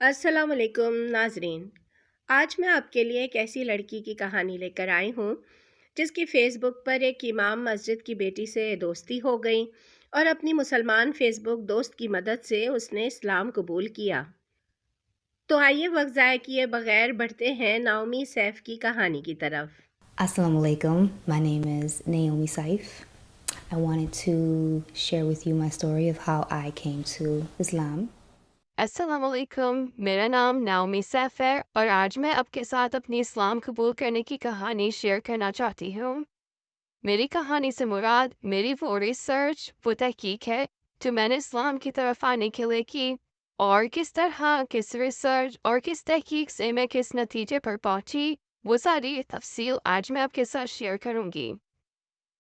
السلام علیکم ناظرین، آج میں آپ کے لیے ایک ایسی لڑکی کی کہانی لے کر آئی ہوں جس کی فیس بک پر ایک امام مسجد کی بیٹی سے دوستی ہو گئی اور اپنی مسلمان فیس بک دوست کی مدد سے اس نے اسلام قبول کیا۔ تو آئیے وقت ضائع کیے بغیر بڑھتے ہیں ناomi سیف کی کہانی کی طرف۔ Assalamu alaikum. My name is Naomi Saif. I wanted to share with you my story of how I came to Islam. السلام علیکم، میرا نام ناomi سیف ہے اور آج میں آپ کے ساتھ اپنی اسلام قبول کرنے کی کہانی شیئر کرنا چاہتی ہوں۔ میری کہانی سے مراد میری وہ ریسرچ، وہ تحقیق ہے جو میں نے اسلام کی طرف آنے کے لیے کی، اور کس طرح کس ریسرچ اور کس تحقیق سے میں کس نتیجے پر پہنچی، وہ ساری تفصیل آج میں آپ کے ساتھ شیئر کروں گی۔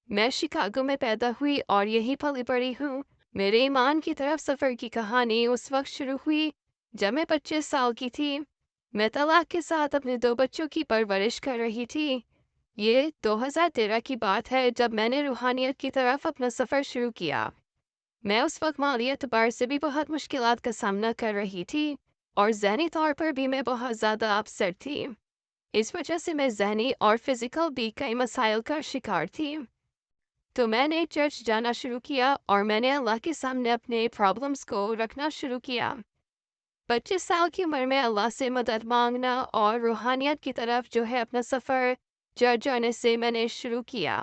میں شکاگو میں پیدا ہوئی اور یہی پلی بڑھی ہوں۔ میرے ایمان کی طرف سفر کی کہانی اس وقت شروع ہوئی جب میں 25 سال کی تھی۔ میں طلاق کے ساتھ اپنے 2 بچوں کی پرورش کر رہی تھی۔ یہ 2013 کی بات ہے جب میں نے روحانیت کی طرف اپنا سفر شروع کیا۔ میں اس وقت مالی اعتبار سے بھی بہت مشکلات کا سامنا کر رہی تھی اور ذہنی طور پر بھی میں بہت زیادہ اپسیٹ تھی۔ اس وجہ سے میں ذہنی اور فزیکل بھی کئی مسائل کا شکار تھی۔ تو میں نے چرچ جانا شروع کیا اور میں نے اللہ کے سامنے اپنے پرابلمس کو رکھنا شروع کیا۔ 25 سال کی عمر میں اللہ سے مدد مانگنا اور روحانیت کی طرف جو ہے اپنا سفر چرچ جانے سے میں نے شروع کیا۔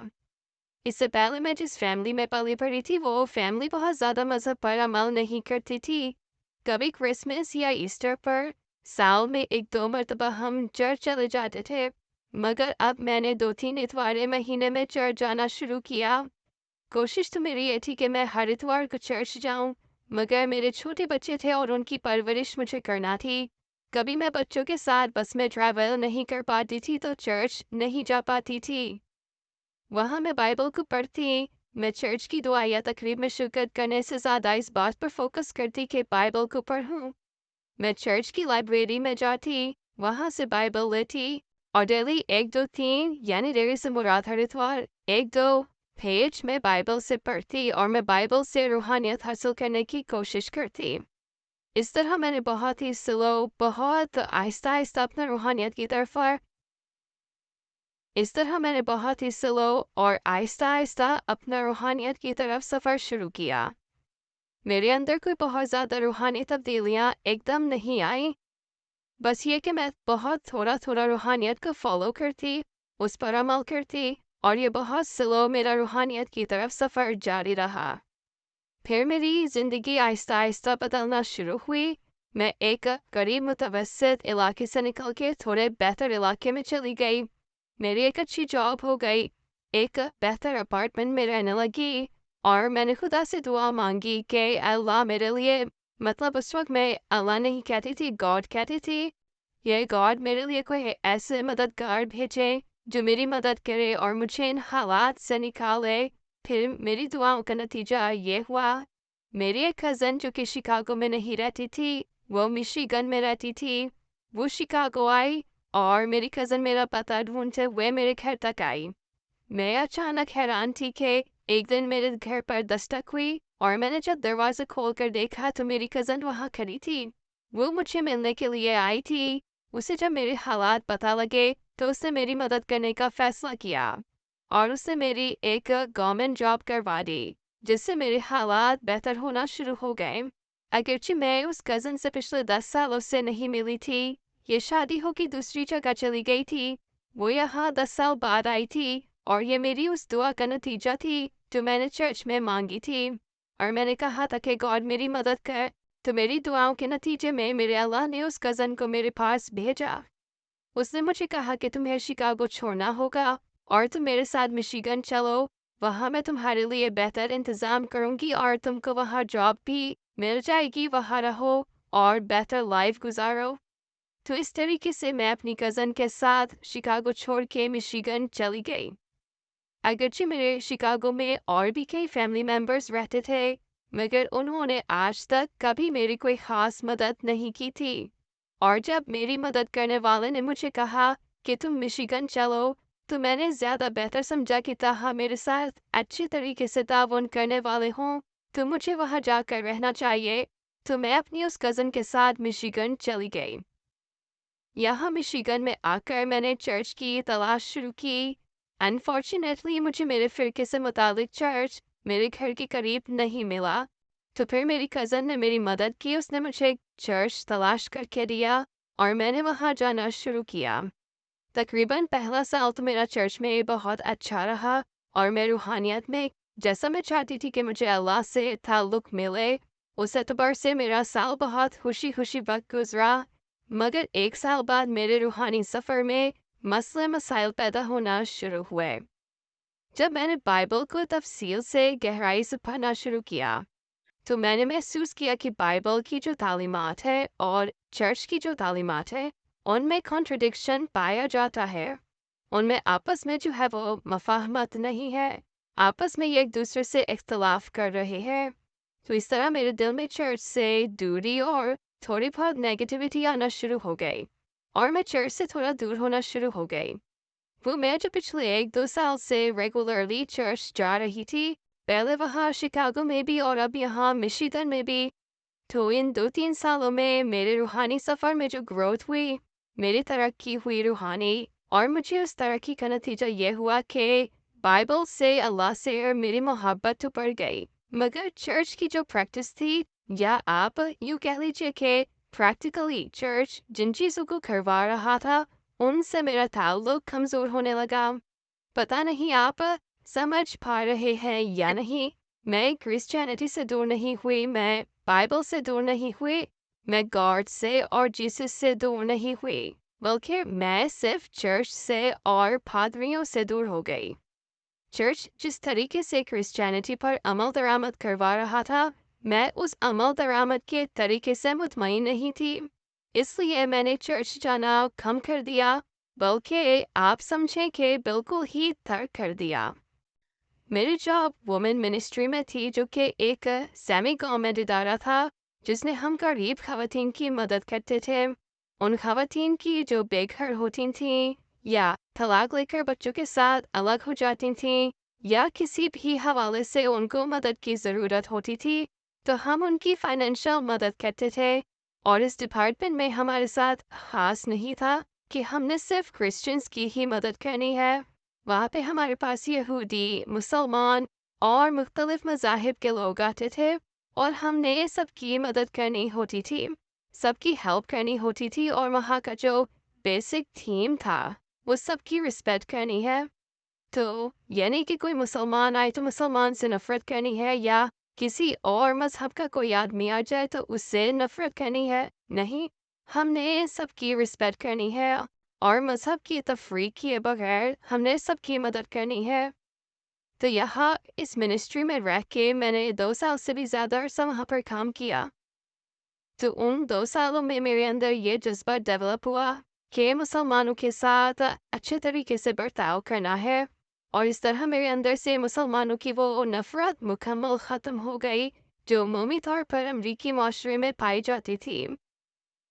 اس سے پہلے میں جس فیملی میں پلی بڑھی تھی وہ فیملی بہت زیادہ مذہب پر عمل نہیں کرتی تھی۔ کبھی کرسمس یا ایسٹر پر سال میں 1-2 مرتبہ ہم چرچ چلے جاتے تھے، مگر اب میں نے 2-3 اتوارے مہینے میں چرچ جانا شروع کیا۔ کوشش تو میری یہ تھی کہ میں ہر اتوار کو چرچ جاؤں، مگر میرے چھوٹے بچے تھے اور ان کی پرورش مجھے کرنا تھی۔ کبھی میں بچوں کے ساتھ بس میں ٹریول نہیں کر پاتی تھی تو چرچ نہیں جا پاتی تھی۔ وہاں میں بائبل کو پڑھتی، میں چرچ کی دعا یا تقریب میں شرکت کرنے سے زیادہ اس بات پر فوکس کرتی کہ بائبل کو پڑھوں۔ میں چرچ کی لائبریری میں جاتی، وہاں سے بائبل لیتی اور ڈیلی 1-2-3 یعنی ڈیلی سے مراد ہر اتوار 1-2 پیج میں بائبل سے پڑھتی اور میں بائبل سے روحانیت حاصل کرنے کی کوشش کرتی۔ اس طرح میں نے بہت ہی بہت آہستہ آہستہ اپنا روحانیت کی طرف اپنا روحانیت کی طرف سفر شروع کیا۔ میرے اندر کوئی بہت زیادہ روحانی تبدیلیاں ایک دم نہیں آئیں، بس یہ کہ میں بہت تھوڑا روحانیت کو فالو کرتی، اس پر عمل کرتی، اور یہ بہت میرا روحانیت کی طرف سفر جاری رہا۔ پھر میری زندگی آہستہ آہستہ بدلنا شروع ہوئی۔ میں ایک قریب متوسط علاقے سے نکل کے تھوڑے بہتر علاقے میں چلی گئی۔ میری ایک اچھی جاب ہو گئی، ایک بہتر اپارٹمنٹ میں رہنے لگی، اور میں نے خدا سے دعا مانگی کہ اللہ میرے لیے، مطلب اس وقت میں اللہ نہیں کہتی تھی، گاڈ کہتی تھی، یہ گاڈ میرے لیے کوئی ایسے مددگار بھیجے جو میری مدد کرے اور مجھے ان حالات سے نکالے۔ پھر میری دعاؤں کا نتیجہ یہ ہوا، میری ایک کزن جو کہ شکاگو میں نہیں رہتی تھی، وہ مشیگن میں رہتی تھی، وہ شکاگو آئی اور میری کزن میرا پتہ ڈھونڈتے ہوئے میرے گھر تک آئی۔ میں اچانک حیران تھی کہ ایک دن میرے گھر پر دستک ہوئی اور میں نے جب دروازہ کھول کر دیکھا تو میری کزن وہاں کھڑی تھی۔ وہ مجھے ملنے کے لیے آئی تھی۔ اسے جب میرے حالات پتہ لگے تو اس نے میری مدد کرنے کا فیصلہ کیا اور اس نے میری ایک گورنمنٹ جاب کروا دی، جس سے میرے حالات بہتر ہونا شروع ہو گئے۔ اگرچہ میں اس کزن سے پچھلے 10 سالوں سے نہیں ملی تھی، یہ شادی ہو کے دوسری جگہ چلی گئی تھی، وہ یہاں 10 سال بعد آئی تھی، اور یہ میری اس دعا کا نتیجہ تھی جو میں نے چرچ میں مانگی تھی، اور میں نے کہا تھا کہ گاڈ میری مدد کر، تو میری دعاؤں کے نتیجے میں میرے اللہ نے اس کزن کو میرے پاس بھیجا۔ اس نے مجھے کہا کہ تمہیں شکاگو چھوڑنا ہوگا اور تم میرے ساتھ مشیگن چلو، وہاں میں تمہارے لیے بہتر انتظام کروں گی اور تم کو وہاں جاب بھی مل جائے گی، وہاں رہو اور بہتر لائف گزارو۔ تو اس طریقے سے میں اپنی کزن کے ساتھ شکاگو چھوڑ کے مشیگن چلی گئی۔ اگرچہ میرے شکاگو میں اور بھی کئی فیملی ممبرز رہتے تھے، مگر انہوں نے آج تک کبھی میری کوئی خاص مدد نہیں کی تھی، اور جب میری مدد کرنے والے نے مجھے کہا کہ تم مشیگن چلو، تو میں نے زیادہ بہتر سمجھا کہ تاہا میرے ساتھ اچھی طریقے سے تعاون کرنے والے ہوں تو مجھے وہاں جا کر رہنا چاہیے۔ तो मैं अपनी उस कज़न के साथ मिशिगन चली गई। यहाँ मिशिगन में आकर मैंने चर्च की तलाश शुरू की। अनफॉर्चुनेटली मुझे मेरे फ़िरके से मुतालिक चर्च मेरे घर के करीब नहीं मिला। तो फिर मेरी कज़न ने मेरी मदद की, उसने मुझे एक चर्च तलाश करके दिया और मैंने वहाँ जाना शुरू किया। तकरीबन पहला साल तो मेरा चर्च में बहुत अच्छा रहा और मैं रूहानियत में जैसा मैं चाहती थी कि मुझे अल्लाह से ताल्लुक़ मिले, उस एतबार से मेरा साल बहुत खुशी-खुशी वक़्त गुज़रा। मगर 1 साल बाद मेरे रूहानी सफ़र में मसले मसाइल पैदा होना शुरू हुए। जब मैंने बाइबल को तफ़सील से गहराई से पढ़ना शुरू किया, तो मैंने महसूस किया कि बाइबल की जो तालीमात है और चर्च की जो तालीमात है, उनमें कॉन्ट्रडिक्शन पाया जाता है। उनमें आपस में जो है वो मफ़ाहमत नहीं है, आपस में ये एक दूसरे से इख्तलाफ कर रहे हैं। तो इस तरह मेरे दिल में चर्च से दूरी और थोड़ी बहुत नेगेटिविटी आना शुरू हो गई और मैं चर्च से थोड़ा दूर होना शुरू हो गई। वो मैं जो पिछले 1-2 साल से रेगुलरली चर्च जा रही थी, पहले वहाँ शिकागो में भी और अब यहाँ मिशिगन में भी। तो इन 2-3 सालों में मेरे रूहानी सफ़र में जो ग्रोथ हुई, मेरी तरक्की हुई रूहानी, और मुझे उस तरक्की का नतीजा ये हुआ कि बाइबल से, अल्लाह से और मेरी मोहब्बत तो बढ़ गई। मगर चर्च की जो प्रैक्टिस थी, या आप यूँ कह लीजिए कि प्रैक्टिकली चर्च जिन चीज़ों को करवा रहा था, उनसे मेरा ताल्लुक़ कमज़ोर होने लगा। पता नहीं आप समझ पा रहे हैं या नहीं, मैं क्रिश्चियनिटी से दूर नहीं हुई, मैं बाइबल से दूर नहीं हुई, मैं गॉड से और जीसस से दूर नहीं हुई, बल्कि मैं सिर्फ चर्च से और पादरियों से दूर हो गई। चर्च जिस तरीके से क्रिश्चियनिटी पर अमल दरामद करवा रहा था, मैं उस अमल दरामद के तरीके से मुतमईन नहीं थी। इसलिए मैंने चर्च जाना कम कर दिया, बल्कि आप समझें कि बिल्कुल ही तर्क कर दिया। मेरी जॉब वुमेन मिनिस्ट्री में थी, जो कि एक सेमी गवर्नमेंट इदारा था, जिसने हम गरीब खवातीन की मदद करते थे। उन खवातीन की जो बेघर होती थीं या तलाक लेकर बच्चों के साथ अलग हो जाती थीं या किसी भी हवाले से उनको मदद की ज़रूरत होती थी, तो हम उनकी फाइनेंशियल मदद करते थे। और इस डिपार्टमेंट में हमारे साथ ख़ास नहीं था कि हमने सिर्फ क्रिश्चियंस की ही मदद करनी है। वहाँ पे हमारे पास यहूदी, मुसलमान और मुख्तलिफ मज़ाहिब के लोग आते थे और हमने सबकी मदद करनी होती थी, सबकी हेल्प करनी होती थी, और वहाँ का जो बेसिक थीम था वो सबकी रिस्पेक्ट करनी है। तो ये नहीं कि कोई मुसलमान आए तो मुसलमान से नफ़रत करनी है, या किसी और मज़हब का कोई आदमी आ जाए तो उससे नफ़रत करनी है। नहीं, हमने सबकी रिस्पेक्ट करनी है और मज़हब की तफरीक किए बगैर हमने सबकी मदद करनी है। तो यहाँ इस मिनिस्ट्री में रह के मैंने 2 साल से भी ज़्यादा अरसा वहाँ पर काम किया। तो उन 2 सालों में मेरे अंदर ये जज़्बा डेवलप हुआ कि मुसलमानों के साथ अच्छे तरीके से बर्ताव करना है, और इस तरह मेरे अंदर से मुसलमानों की वो नफ़रत मुकम्मल ख़त्म हो गई, जो अमूमी तौर पर अमरीकी माशरे में पाई जाती थी।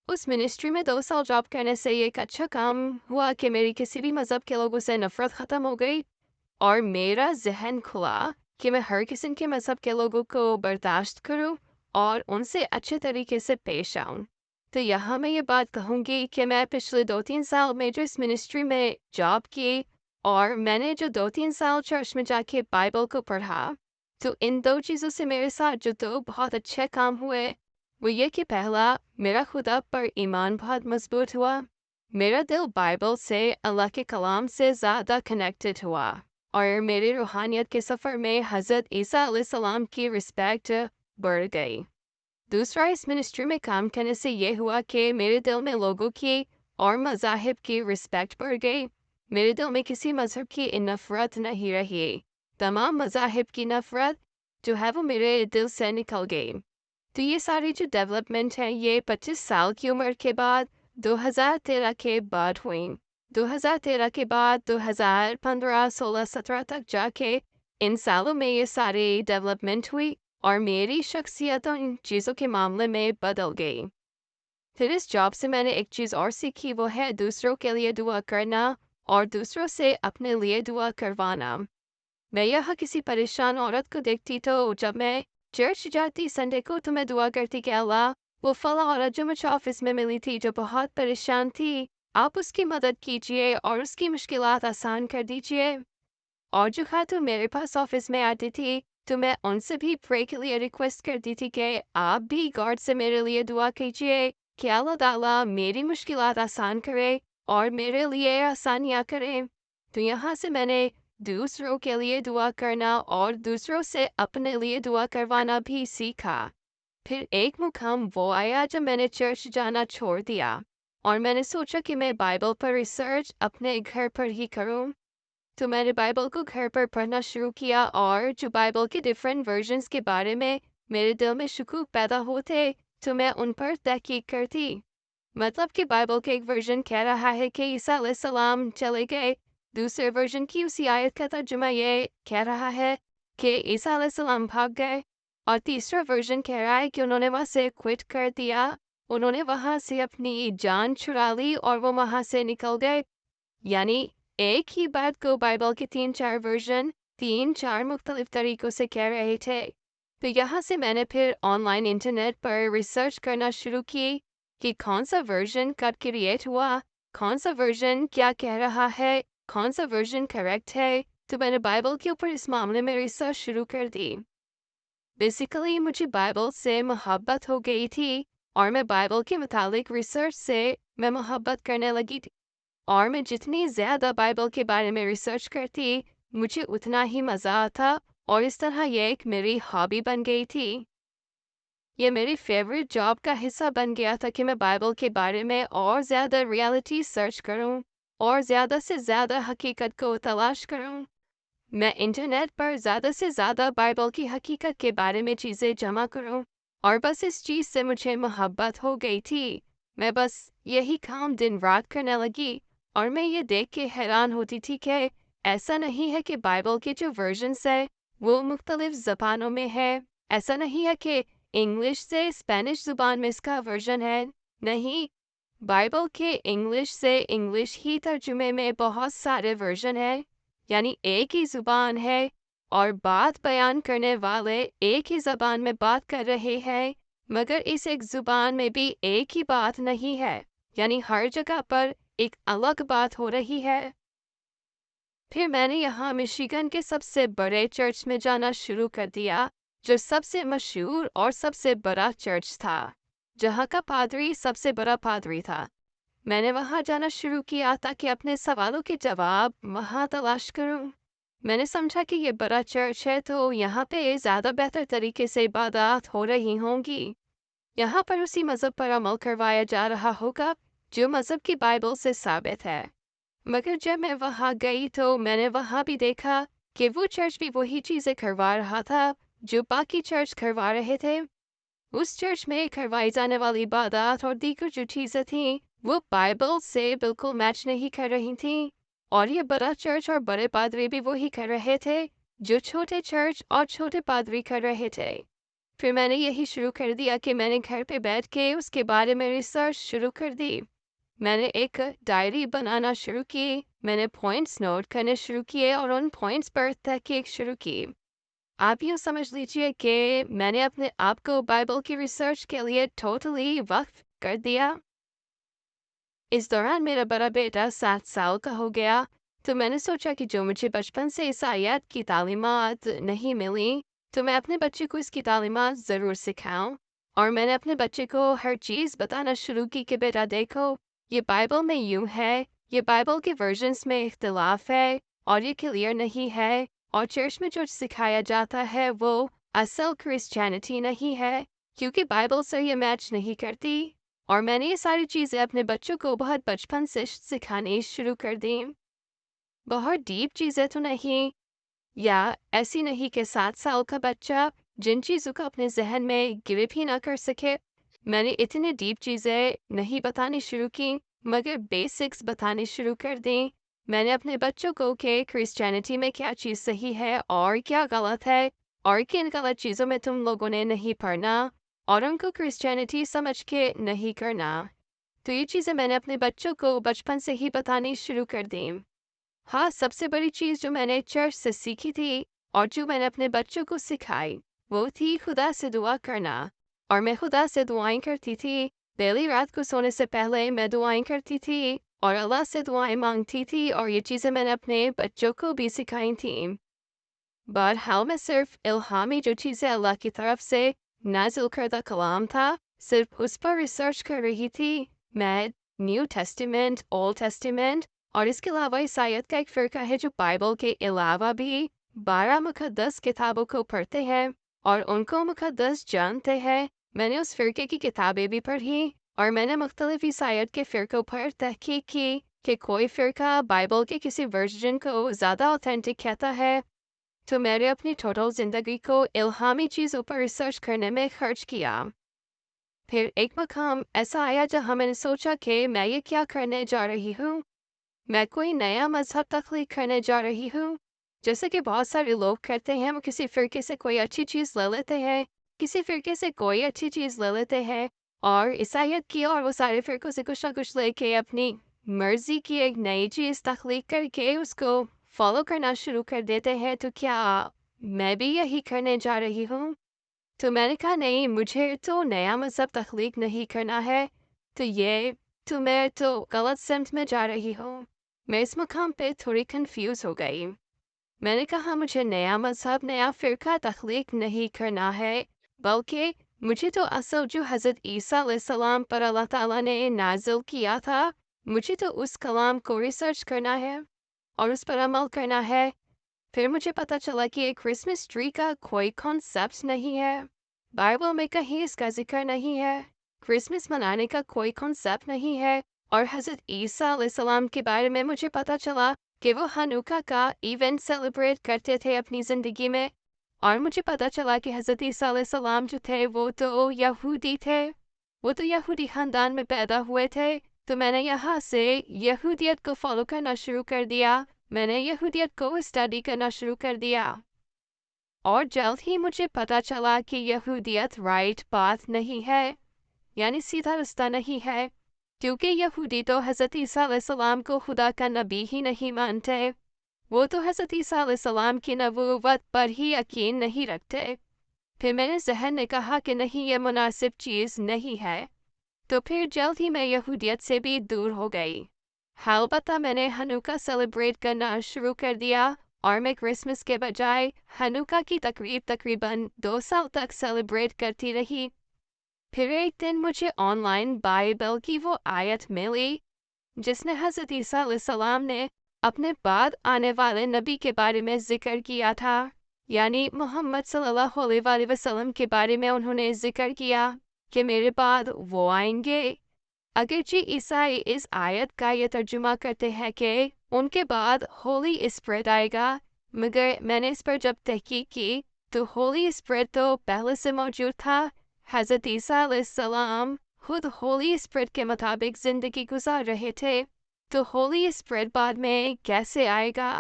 उस मिनिस्ट्री में 2 साल जॉब करने से ये एक अच्छा काम हुआ कि मेरी किसी भी मज़हब के लोगों से नफ़रत ख़त्म हो गई और मेरा ज़हन खुला कि मैं हर किस्म के मज़हब के लोगों को बर्दाश्त करूं और उनसे अच्छे तरीके से पेश आऊं। तो यहाँ मैं ये बात कहूँगी कि मैं पिछले 2-3 साल में जो इस मिनिस्ट्री में जॉब की और मैंने जो 2-3 साल चर्च में जाके बाइबल को पढ़ा, तो इन 2 चीज़ों से मेरे साथ जो 2 बहुत अच्छे काम हुए, वो ये कि पहला, मेरा खुदा पर ईमान बहुत मजबूत हुआ। मेरा दिल बाइबल से, अल्लाह के कलाम से ज़्यादा कनेक्टेड हुआ, और मेरी रूहानियत के सफ़र में हज़रत ईसा अलैहिस्सलाम की रिस्पेक्ट बढ़ गई। दूसरा, इस मिनिस्ट्री में काम करने से ये हुआ कि मेरे दिल में लोगों की और मज़ाहिब की रिस्पेक्ट बढ़ गई। मेरे दिल में किसी मज़हब की नफ़रत नहीं रही। तमाम मज़ाहिब की नफ़रत जो है वो मेरे दिल से निकल गई। तो ये सारी जो डेवलपमेंट है, ये 25 साल की उम्र के बाद 2013 के बाद हुई। 2013 के बाद 2015, 16, 17 तक जाके इन सालों में ये सारी डेवलपमेंट हुई और मेरी शख्सियत इन चीज़ों के मामले में बदल गई। फिर इस जॉब से मैंने एक चीज़ और सीखी, वो है दूसरों के लिए दुआ करना और दूसरों से अपने लिए दुआ करवाना। मैं यहाँ किसी परेशान औरत को देखती तो जब मैं चर्च जाती संडे को तो मैं दुआ करती कि अल्लाह वो फला औरत जो मुझे ऑफिस में मिली थी जो बहुत परेशान थी, आप उसकी मदद कीजिए और उसकी मुश्किलात आसान कर दीजिए। और जो खातून मेरे पास ऑफिस में आती थी तो मैं उनसे भी प्रे के लिए रिक्वेस्ट करती थी कि आप भी गॉड से मेरे लिए दुआ कीजिए कि अल्लाह ताला मेरी मुश्किलात आसान करे और मेरे लिए आसानियाँ करे। तो यहाँ से मैंने दूसरों के लिए दुआ करना और दूसरों से अपने लिए दुआ करवाना भी सीखा। फिर एक मुकाम वो आया जब मैंने चर्च जाना छोड़ दिया और मैंने सोचा कि मैं बाइबल पर रिसर्च अपने घर पर ही करूं। तो मैंने बाइबल को घर पर पढ़ना शुरू किया और जो बाइबल के डिफरेंट वर्जन्स के बारे में मेरे दिल में शकूक पैदा होते तो मैं उन पर तहकीक करती। मतलब कि बाइबल के एक वर्जन कह रहा है कि ईसा अलैहिस्सलाम चले गए, दूसरे वर्जन की उसी आयत का तर्जुमा ये कह रहा है कि ईसा अलैहिस्सलाम भाग गए, और तीसरा वर्जन कह रहा है कि उन्होंने वहाँ से क्विट कर दिया, उन्होंने वहाँ से अपनी जान छुड़ा ली और वो वहाँ से निकल गए। यानी एक ही बात को बाइबल के 3-4 वर्जन 3-4 मुख्तलिफ तरीकों से कह रहे थे। तो यहाँ से मैंने फिर ऑनलाइन इंटरनेट पर रिसर्च करना शुरू की कि कौन सा वर्जन कब क्रिएट हुआ, कौन सा वर्जन क्या कह रहा है, कौन सा वर्जन करेक्ट है। तो मैंने बाइबल के ऊपर इस मामले में रिसर्च शुरू कर दी। बेसिकली मुझे बाइबल से मोहब्बत हो गई थी और मैं बाइबल के मुतालिक रिसर्च से मैं मोहब्बत करने लगी थी, और मैं जितनी ज़्यादा बाइबल के बारे में रिसर्च करती मुझे उतना ही मज़ा आता, और इस तरह ये एक मेरी हॉबी बन गई थी। ये मेरी फेवरेट जॉब का हिस्सा बन गया था कि मैं बाइबल के बारे में और ज़्यादा रियलिटी सर्च करूं और ज़्यादा से ज़्यादा हकीकत को तलाश करूं। मैं इंटरनेट पर ज़्यादा से ज़्यादा बाइबल की हकीकत के बारे में चीज़ें जमा करूं, और बस इस चीज़ से मुझे मोहब्बत हो गई थी। मैं बस यही काम दिन रात करने लगी, और मैं ये देख के हैरान होती थी कि ऐसा नहीं है कि बाइबल के जो वर्जन्स है वो मुख्तलिफ ज़बानों में है। ऐसा नहीं है कि इंग्लिश से स्पेनिश ज़ुबान में इसका वर्जन है। नहीं, बाइबल के इंग्लिश से इंग्लिश ही तर्जुमे में बहुत सारे वर्जन है। यानी एक ही ज़ुबान है और बात बयान करने वाले एक ही ज़बान में बात कर रहे हैं, मगर इस एक ज़ुबान में भी एक ही बात नहीं है, यानी हर जगह पर एक अलग बात हो रही है। फिर मैंने यहाँ मिशिगन के सबसे बड़े चर्च में जाना शुरू कर दिया, जो सबसे मशहूर और सबसे बड़ा चर्च था, जहाँ का पादरी सबसे बड़ा पादरी था। मैंने वहाँ जाना शुरू किया ताकि अपने सवालों के जवाब वहाँ तलाश करूँ। मैंने समझा कि ये बड़ा चर्च है तो यहाँ पे ज़्यादा बेहतर तरीके से इबादत हो रही होंगी। यहाँ पर उसी मज़हब पर अमल करवाया जा रहा होगा जो मज़हब की बाइबल से साबित है। मगर जब मैं वहाँ गई तो मैंने वहाँ भी देखा कि वो चर्च भी वही चीज़ें करवा रहा था जो बाकी चर्च करवा रहे थे। उस चर्च में करवाई जाने वाली इबादत और दीगर जो चीज़ें थीं वो बाइबल से बिल्कुल मैच नहीं कर रही थीं, और ये बड़ा चर्च और बड़े पादरी भी वही कर रहे थे जो छोटे चर्च और छोटे पादरी कर रहे थे। फिर मैंने यही शुरू कर दिया कि मैंने घर पे बैठ के उसके बारे में रिसर्च शुरू कर दी। मैंने एक डायरी बनाना शुरू की, मैंने पॉइंट्स नोट करने शुरू किए और उन पॉइंट्स पर तहकीक शुरू की। आप यूँ समझ लीजिए कि मैंने अपने आप को बाइबल की रिसर्च के लिए टोटली वक्फ कर दिया। इस दौरान मेरा बड़ा बेटा 7 साल का हो गया, तो मैंने सोचा कि जो मुझे बचपन से ईसाइयत की तालीमात नहीं मिली, तो मैं अपने बच्चे को इसकी तालीमात ज़रूर सिखाऊं। और मैंने अपने बच्चे को हर चीज़ बताना शुरू की कि बेटा देखो, ये बाइबल में यूँ है, ये बाइबल के वर्जन्स में इख्तिलाफ है, और ये क्लियर नहीं है, और चर्च में जो सिखाया जाता है वो असल क्रिश्चियनिटी नहीं है, क्योंकि बाइबल से ये मैच नहीं करती। और मैंने ये सारी चीज़ें अपने बच्चों को बहुत बचपन से सिखानी शुरू कर दी। बहुत डीप चीज़ें तो नहीं, या ऐसी नहीं कि 7 साल का बच्चा जिन चीज़ों को अपने जहन में गिव भी ना कर सके। मैंने इतनी डीप चीज़ें नहीं बतानी शुरू की, मगर बेसिक्स बतानी शुरू कर दी। मैंने अपने बच्चों को कि क्रिश्चियनिटी में क्या चीज़ सही है और क्या गलत है, और किन गलत चीज़ों में तुम लोगों ने नहीं पढ़ना, और उनको क्रिश्चियनिटी समझ के नहीं करना। तो ये चीज़ें मैंने अपने बच्चों को बचपन से ही बतानी शुरू कर दी। हाँ, सबसे बड़ी चीज़ जो मैंने चर्च से सीखी थी और जो मैंने अपने बच्चों को सिखाई वो थी खुदा से दुआ करना। और मैं खुदा से दुआएं करती थी। डेली रात को सोने से पहले मैं दुआएं करती थी और अल्लाह से दुआएं मांगती थी, और ये चीज़ें मैंने अपने बच्चों को भी सिखाई थी। बहरहाल मैं सिर्फ इल्हामी जो चीज़ें अल्लाह की तरफ से नाजिल करदा कलाम था, सिर्फ उस पर रिसर्च कर रही थी। मैं न्यू टेस्टामेंट, ओल्ड टेस्टामेंट और इसके अलावा ईसाइयत का एक फ़िरका है जो बाइबल के अलावा भी 12 मुक़द्दस किताबों को पढ़ते हैं और उनको मुक़द्दस जानते हैं। मैंने उस फ़िरके की किताबें भी पढ़ी और मैंने मुख्तलिफ ईसाइयत के फ़िरकों पर तहकीक की कि कोई फ़िरका बाइबल के किसी वर्जन को ज़्यादा ऑथेंटिक कहता है। तो मैंने अपनी टोटल ज़िंदगी को इल्हामी चीज़ों पर रिसर्च करने में खर्च किया। फिर एक मकाम ऐसा आया जहाँ मैंने सोचा कि मैं ये क्या करने जा रही हूँ। मैं कोई नया मज़हब तख्लीक करने जा रही हूँ। जैसे कि बहुत सारे लोग करते हैं, वो किसी फ़िरके से कोई अच्छी चीज़ ले लेते हैं, किसी फ़िरके से कोई अच्छी चीज़ ले लेते हैं और ईसाइयत की और वो सारे फ़िरकों से कुछ ना कुछ लेके अपनी मर्ज़ी की एक नई चीज़ तख्लीक करके उसको फॉलो करना शुरू कर देते हैं। तो क्या मैं भी यही करने जा रही हूँ? तो मैंने कहा नहीं, मुझे तो नया मज़हब तख्लीक नहीं करना है। तो मैं तो गलत सिमत में जा रही हूँ। मैं इस मकाम पे थोड़ी कंफ्यूज हो गई। मैंने कहा मुझे नया मज़हब, नया फ़िरका तख्लीक नहीं करना है, बल्कि मुझे तो असल जो हज़रत ईसा अलैहिस्सलाम पर अल्लाह ताला ने नाज़िल किया था, मुझे तो उस कलाम को रिसर्च करना है और उस पर अमल करना है। फिर मुझे पता चला कि एक क्रिसमस ट्री का कोई कॉन्सेप्ट नहीं है। बाइबल में कहीं इसका जिक्र नहीं है। क्रिसमस मनाने का कोई कॉन्सेप्ट नहीं है। और हज़रत ईसा अलैहिस्सलाम के बारे में मुझे पता चला कि वो हनुका का इवेंट सेलिब्रेट करते थे अपनी ज़िंदगी में। और मुझे पता चला कि हज़रत ईसा अलैहिस्सलाम जो थे वो तो यहूदी थे। वो तो यहूदी ख़ानदान में पैदा हुए थे। तो मैंने यहाँ से यहूदियत को फॉलो करना शुरू कर दिया। मैंने यहूदियत को स्टडी करना शुरू कर दिया और जल्द ही मुझे पता चला कि यहूदियत राइट पाथ नहीं है, यानी सीधा रास्ता नहीं है, क्योंकि यहूदी तो हज़रत ईसा अलैहिस्सलाम को खुदा का नबी ही नहीं मानते। वो तो हज़रत ईसा अलैहिस्सलाम की नबूवत पर ही यकीन नहीं रखते। फिर मेरे जहन ने कहा कि नहीं, ये मुनासिब चीज़ नहीं है। तो फिर जल्द ही मैं यहूदियत से भी दूर हो गई। अलबत्ता मैंने हनुका सेलिब्रेट करना शुरू कर दिया और मैं क्रिसमस के बजाय हनुका की तकरीब तकरीबन 2 साल तक सेलिब्रेट करती रही। फिर एक दिन मुझे ऑनलाइन बाइबल की वो आयत मिली जिसने हज़रत ईसा अलैहिस्सलाम ने अपने बाद आने वाले नबी के बारे में जिक्र किया था, यानी मोहम्मद सल्लल्लाहु अलैहि वसल्लम के बारे में उन्होंने जिक्र किया कि मेरे बाद वो आएंगे। अगरचे ईसाई इस आयत का ये तर्जुमा करते हैं कि उनके बाद होली स्पिरिट आएगा, मगर मैंने इस पर जब तहकीक की तो होली स्पिरिट तो पहले से मौजूद था। हज़रत ईसा अलैहिस्सलाम खुद होली स्पिरिट के मुताबिक ज़िंदगी गुजार रहे थे, तो होली स्पिरिट बाद में कैसे आएगा?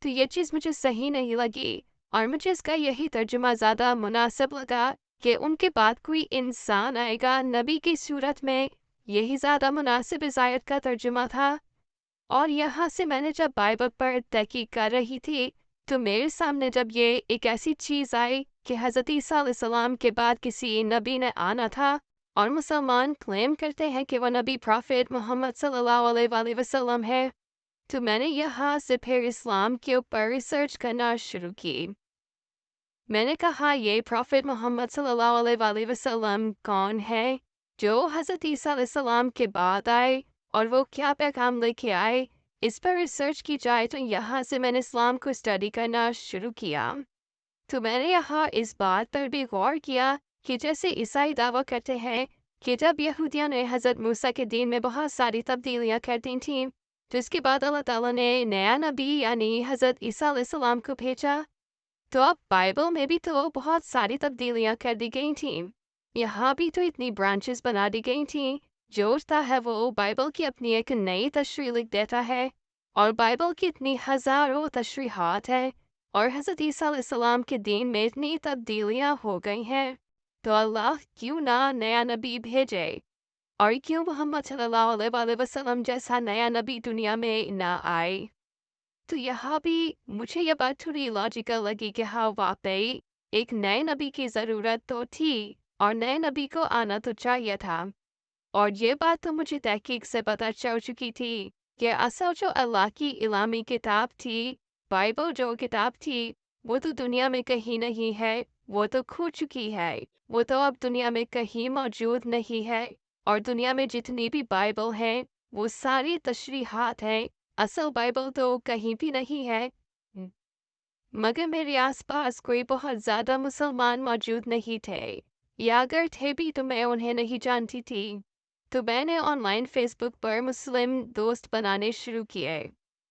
तो ये चीज़ मुझे सही नहीं लगी और मुझे इसका यही तर्जुमा ज़्यादा मुनासिब लगा कि उनके बाद कोई इंसान आएगा नबी की सूरत में। यही ज़्यादा मुनासिब इस आयत का तर्जुमा था। और यहाँ से मैंने जब बाइबल पर तहकीक कर रही थी तो मेरे सामने जब ये एक ऐसी चीज़ आई कि हज़रत ईसा अलैहिस्सलाम के बाद किसी नबी ने आना था और मुसलमान क्लेम करते हैं कि वह नबी प्रॉफिट मोहम्मद सल्लल्लाहु अलैहि वसल्लम है, तो मैंने यहाँ से फिर इस्लाम के ऊपर रिसर्च करना शुरू की। मैंने कहा ये प्रॉफिट मोहम्मद सल्लल्लाहु अलैहि वसल्लम कौन है जो हज़रत ईसा अलैहिस्सलाम के बाद आए और वो क्या पैगाम लेके आए। इस पर रिसर्च की जाए तो यहाँ से मैंने इस्लाम को स्टडी करना शुरू किया। तो मैंने यहाँ इस बात पर भी गौर किया कि जैसे ईसाई दावा करते हैं कि जब यहूदियों ने हज़रत मूसा के दीन में बहुत सारी तब्दीलियाँ कर दी थीं, तो इसके बाद अल्लाह ताला ने नया नबी यानी हज़रत ईसा अलैहिस्सलाम को भेजा। तो अब बाइबल में भी तो बहुत सारी तब्दीलियाँ कर दी गई थीं। यहाँ भी तो इतनी ब्रांचेस बना दी गई थीं। जो उठता है वो बाइबल की अपनी एक नई तशरीह लिख देता है और बाइबल की इतनी हज़ारों तशरीहात हैं और हज़रत ईसा अलैहिस्सलाम के दीन में इतनी तब्दीलियाँ हो गई हैं, तो अल्लाह क्यों ना नया नबी भेजे और क्यों मोहम्मद सल्लल्लाहु अलैहि वसल्लम जैसा नया नबी दुनिया में ना आए। तो यहाँ भी मुझे ये बात थोड़ी लॉजिकल लगी कि हाँ वाकई एक नए नबी की ज़रूरत तो थी और नए नबी को आना तो चाहिए था। और ये बात तो मुझे तहकीक से पता चल चुकी थी कि असल जो अल्लाह की इलामी किताब थी, बाइबल जो किताब थी, वो तो दुनिया में कहीं नहीं है, वो तो खो चुकी है, वो तो अब दुनिया में कहीं मौजूद नहीं है। और दुनिया में जितनी भी बाइबल हैं, वो सारी तशरीहात हैं, असल बाइबल तो कहीं भी नहीं है। मगर मेरे आसपास कोई बहुत ज़्यादा मुसलमान मौजूद नहीं थे, या अगर थे भी तो मैं उन्हें नहीं जानती थी। तो मैंने ऑनलाइन फेसबुक पर मुस्लिम दोस्त बनाने शुरू किए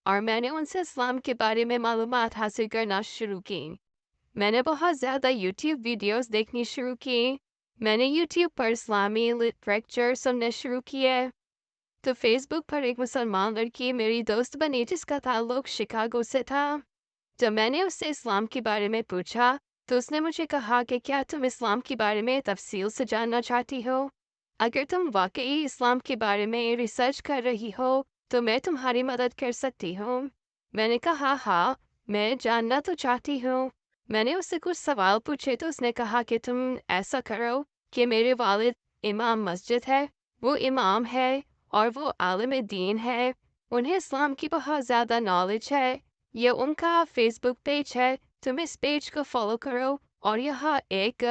और मैंने उनसे इस्लाम के बारे में मालूमात हासिल करना शुरू की। मैंने बहुत ज़्यादा यूट्यूब वीडियोस देखनी शुरू की। मैंने यूट्यूब पर इस्लामी लिटरेचर सुनने शुरू किए। तो फेसबुक पर एक मुसलमान लड़की मेरी दोस्त बनी जिसका ताल्लुक शिकागो से था। जब मैंने उससे इस्लाम के बारे में पूछा तो उसने मुझे कहा कि क्या तुम इस्लाम के बारे में तफसील से जानना चाहती हो? अगर तुम वाकई इस्लाम के बारे में रिसर्च कर रही हो तो मैं तुम्हारी मदद कर सकती हूँ। मैंने कहा हाँ, मैं जानना तो चाहती हूँ। मैंने उससे कुछ सवाल पूछे तो उसने कहा कि तुम ऐसा करो कि मेरे वालिद इमाम मस्जिद है, वो इमाम है और वो आलिम दीन है, उन्हें इस्लाम की बहुत ज़्यादा नॉलेज है। ये उनका फेसबुक पेज है, तुम इस पेज को फॉलो करो और यहाँ एक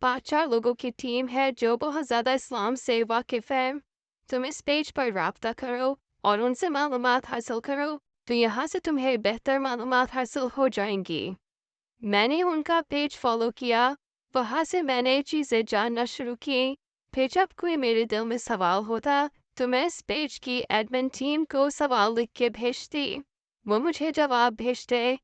5-4 लोगों की टीम है जो बहुत ज़्यादा इस्लाम से वाकिफ़ है। तुम इस पेज पर राब्ता करो और उनसे मालूमात हासिल करो, तो यहाँ से तुम्हें बेहतर मालूमात हासिल हो जाएंगी। मैंने उनका पेज फॉलो किया, वहाँ से मैंने चीज़ें जानना शुरू की। फिर जब कोई मेरे दिल में सवाल होता तो मैं इस पेज की एडमिन टीम को सवाल लिख के भेजती, वो मुझे जवाब भेजते।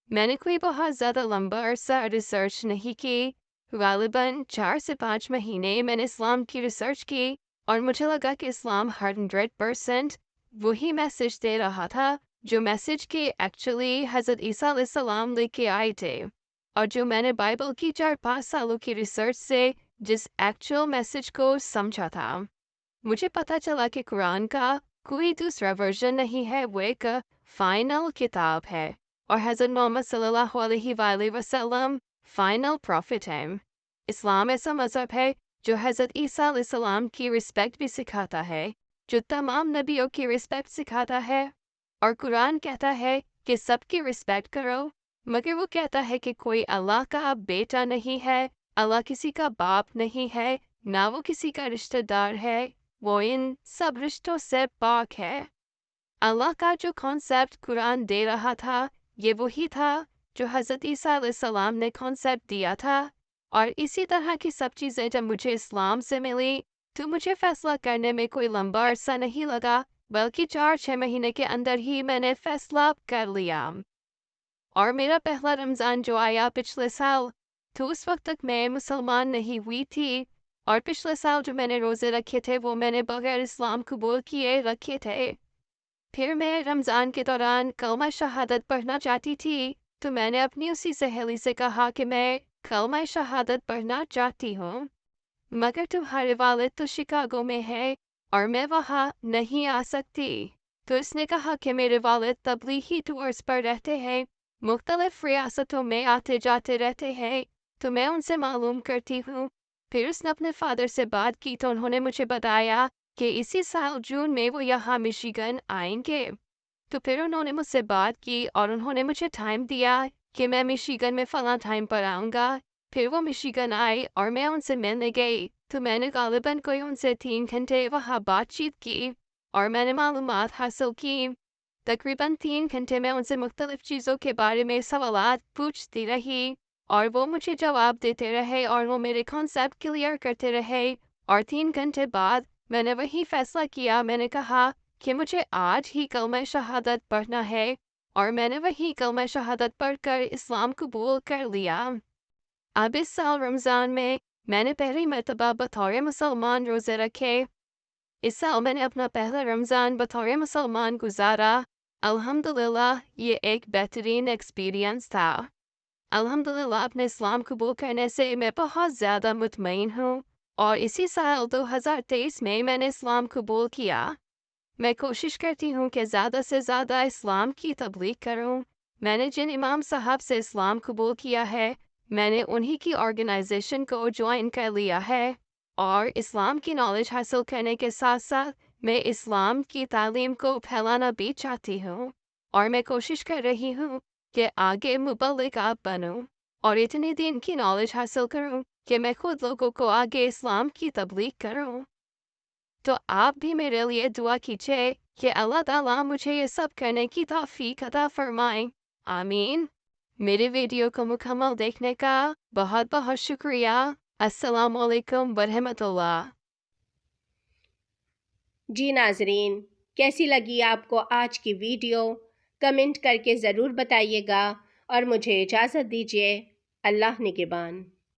मैंने कोई बहुत ज़्यादा लंबा अरसा रिसर्च नहीं की, गालिबन 4 से 5 महीने मैंने इस्लाम की रिसर्च की और मुझे लगा कि इस्लाम 100% वही मैसेज दे रहा था जो मैसेज के एक्चुअली हज़रत ईसा अलैहिस्सलाम लेके आए थे, और जो मैंने बाइबल की 4-5 सालों की रिसर्च से जिस एक्चुअल मैसेज को समझा था। मुझे पता चला कि कुरान का कोई दूसरा वर्जन नहीं है, वो एक फाइनल किताब है और हज़रत मोहम्मद सल्लल्लाहु अलैहि वसल्लम फाइनल प्रॉफिट हैं। इस्लाम ऐसा मज़हब है जो हज़रत ईसा अलैहिस्सलाम की रिस्पेक्ट भी सिखाता है, जो तमाम नबियों की रिस्पेक्ट सिखाता है। और कुरान कहता है कि सबकी रिस्पेक्ट करो, मगर वो कहता है कि कोई अल्लाह का बेटा नहीं है, अल्लाह किसी का बाप नहीं है, ना वो किसी का रिश्तेदार है, वो इन सब रिश्तों से पाक है। अल्लाह का जो कॉन्सेप्ट कुरान दे रहा था, ये वही था जो हज़रत ईसा अलैहिस्सलाम ने कॉन्सेप्ट दिया था। और इसी तरह की सब चीज़ें जब मुझे इस्लाम से मिली तो मुझे फैसला करने में कोई लंबा अरसा नहीं लगा, बल्कि 4-6 महीने के अंदर ही मैंने फैसला कर लिया। और मेरा पहला रमज़ान जो आया पिछले साल, तो उस वक्त तक मैं मुसलमान नहीं हुई थी। और पिछले साल जो मैंने रोज़े रखे थे वो मैंने बगैर इस्लाम कबूल किए रखे थे। फिर मैं रमज़ान के दौरान कलमा शहादत पढ़ना चाहती थी, तो मैंने अपनी उसी सहेली से कहा कि मैं कलमा शहादत पढ़ना चाहती हूँ, मगर तुम्हारे वालिद तो शिकागो में है और मैं वहाँ नहीं आ सकती। तो उसने कहा कि मेरे वालिद तबलीगी टूर्स पर रहते हैं, मुख्तलिफ रियासतों में आते जाते रहते हैं, तो मैं उनसे मालूम करती हूँ। फिर उसने अपने फादर से बात की तो उन्होंने मुझे बताया कि इसी साल जून में वो यहाँ मिशिगन आएंगे। तो फिर उन्होंने मुझसे बात की और उन्होंने मुझे टाइम दिया कि मैं मिशिगन में फ़लाँ टाइम पर आऊँगा। फिर वो मिशिगन आए और मैं उनसे मिलने गई, तो मैंने गालिबन कोई उनसे 3 घंटे वहाँ बातचीत की और मैंने मालूमात हासिल की। तकरीबन 3 घंटे मैं उनसे मुख्तलिफ चीज़ों के बारे में सवालात पूछती रही और वो मुझे जवाब देते रहे और वो मेरे कॉन्सेप्ट क्लियर करते रहे। और 3 घंटे बाद मैंने वही फैसला किया, मैंने कहा कि मुझे आज ही कलमा शहादत पढ़ना है और मैंने वही कलमा शहादत पढ़कर इस्लाम कबूल कर लिया। अब इस साल रमज़ान में मैंने पहली मर्तबा बतौर मुसलमान रोज़े रखे। इस साल मैंने अपना पहला रमज़ान बतौर मुसलमान गुजारा। अल्हम्दुलिल्लाह ये एक बेहतरीन एक्सपीरियंस था। अल्हम्दुलिल्लाह अपने इस्लाम कबूल करने से मैं बहुत ज़्यादा मुतमईन हूँ और इसी साल 2023 में मैंने इस्लाम कबूल किया। मैं कोशिश करती हूँ कि ज़्यादा से ज़्यादा इस्लाम की तबलीग करूँ। मैंने जिन इमाम साहब से इस्लाम कबूल किया है, میں نے انہی کی آرگنائزیشن کو جوائن کر لیا ہے اور اسلام کی نالج حاصل کرنے کے ساتھ ساتھ میں اسلام کی تعلیم کو پھیلانا بھی چاہتی ہوں، اور میں کوشش کر رہی ہوں کہ آگے مبلغ بنوں اور اتنی دین کی نالج حاصل کروں کہ میں خود لوگوں کو آگے اسلام کی تبلیغ کروں۔ تو آپ بھی میرے لیے دعا کیجیے کہ اللہ تعالیٰ مجھے یہ سب کرنے کی توفیق عطا فرمائے، آمین۔ میرے ویڈیو کو مکمل دیکھنے کا بہت بہت شکریہ۔ السلام علیکم ورحمۃ اللہ۔ جی ناظرین، کیسی لگی آپ کو آج کی ویڈیو؟ کمنٹ کر کے ضرور بتائیے گا اور مجھے اجازت دیجیے۔ اللہ نگہبان۔